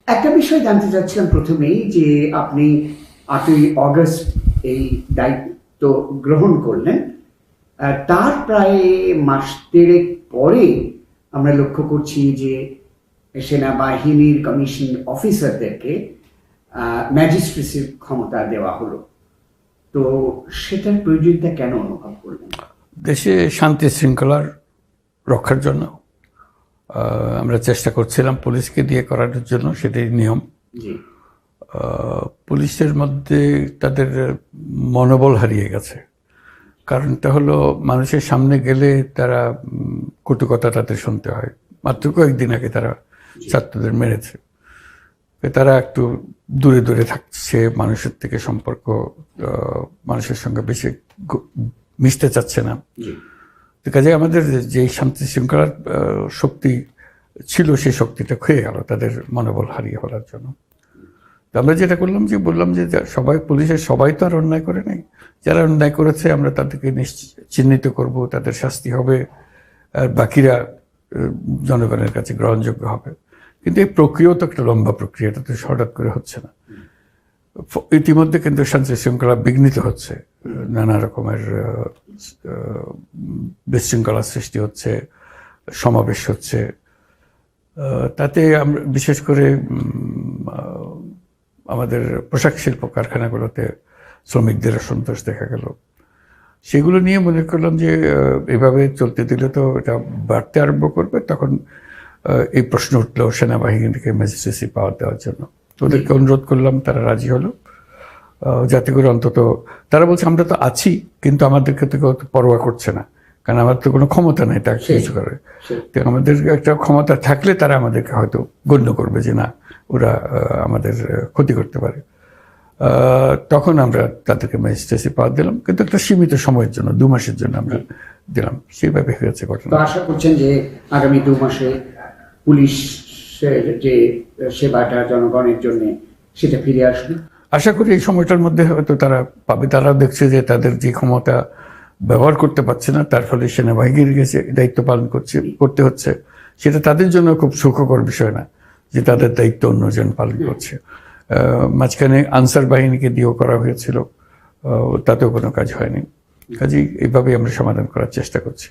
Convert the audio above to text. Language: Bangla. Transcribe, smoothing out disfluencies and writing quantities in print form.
একটা বিষয় জানতে চাচ্ছিলাম প্রথমেই যে আপনি 8ই অগস্ট এই দায়িত্ব গ্রহণ করলেন। তার প্রায় মাস দেড়েক পরে আমরা লক্ষ্য করছি যে সেনাবাহিনীর কমিশন অফিসারদেরকে ম্যাজিস্ট্রেসির ক্ষমতা দেওয়া হলো। তো সেটার প্রয়োজনীয়তা কেন অনুভব করলেন? দেশে শান্তি শৃঙ্খলার রক্ষার জন্য আমরা চেষ্টা করছিলাম পুলিশকে দিয়ে করানোর জন্য, সেটাই নিয়ম। জি। পুলিশের মধ্যে তাদের মনোবল হারিয়ে গেছে। কারণটা হলো মানুষের সামনে গেলে তারা কটু কথা তাদের শুনতে হয়। মাত্র কয়েকদিন আগে তারা ছাত্রদের মেরেছে। তারা একটু দূরে দূরে থাকছে, মানুষের থেকে সম্পর্ক, মানুষের সঙ্গে বেশি মিশতে চাচ্ছে না। কাজে আমাদের যে শান্তি শৃঙ্খলার শক্তি ছিল, সেই শক্তিটা ক্ষয়ে গেল তাদের মনোবল হারিয়ে ফেলার জন্য। তো আমরা যেটা করলাম যে বললাম যে সবাই, পুলিশের সবাই তো আর অন্যায় করে নাই। যারা অন্যায় করেছে আমরা তাদেরকে চিহ্নিত করব, তাদের শাস্তি হবে, আর বাকিরা জনগণের কাছে গ্রহণযোগ্য হবে। কিন্তু এই প্রক্রিয়াও তো একটা লম্বা প্রক্রিয়া, এটা তো হঠাৎ করে হচ্ছে না। ইতিমধ্যে কিন্তু শান্তি শৃঙ্খলা বিঘ্নিত হচ্ছে, নানা রকমের বিশৃঙ্খলার সৃষ্টি হচ্ছে, সমাবেশ হচ্ছে। তাতে আমরা বিশেষ করে আমাদের পোশাক শিল্প কারখানাগুলোতে শ্রমিকদের অসন্তোষ দেখা গেল। সেগুলো নিয়ে মনে করলাম যে এভাবে চলতে দিলে তো এটা বাড়তে আরম্ভ করবে। তখন এই প্রশ্ন উঠলো সেনাবাহিনীকে ম্যাজিস্ট্রেসি পাওয়ার দেওয়ার জন্য। ওদেরকে অনুরোধ করলাম, তারা রাজি হলো, যাতে করে অন্তত তারা বলছে আমরা তো আছি, কিন্তু আমাদেরকে তো কেউ পরোয়া করছে না, কারণ আমার তো কোনো ক্ষমতা নেই তাকে কিছু করে। তো আমাদের একটা ক্ষমতা থাকলে তারা আমাদেরকে হয়তো গণ্য করবে যে না, ওরা আমাদের ক্ষতি করতে পারে। তখন আমরা তাদেরকে ম্যাজিস্ট্রেসি পাওয়ার দিলাম, কিন্তু একটা সীমিত সময়ের জন্য, 2 মাসের জন্য আমরা দিলাম। সেইভাবে হয়েছে ঘটনা। আশা করছেন যে আগামী 2 মাসে পুলিশের যে সেবাটা জনগণের জন্য সেটা ফিরে আসবে? আশা করি এই সময়টার মধ্যে হয়তো তারা পাবে। তারা দেখছে যে তাদের যে ক্ষমতা ব্যবহার করতে পারছে না, তার ফলে সেনাবাহিনীর কাছে দায়িত্ব পালন করতে হচ্ছে। সেটা তাদের জন্য খুব সুখকর বিষয় না যে তাদের দায়িত্ব অন্যজন পালন করছে। মাঝখানে আনসার বাহিনীকে দিয়েও করা হয়েছিল, তাতেও কোনো কাজ হয়নি। কাজেই এইভাবেই আমরা সমাধান করার চেষ্টা করছি।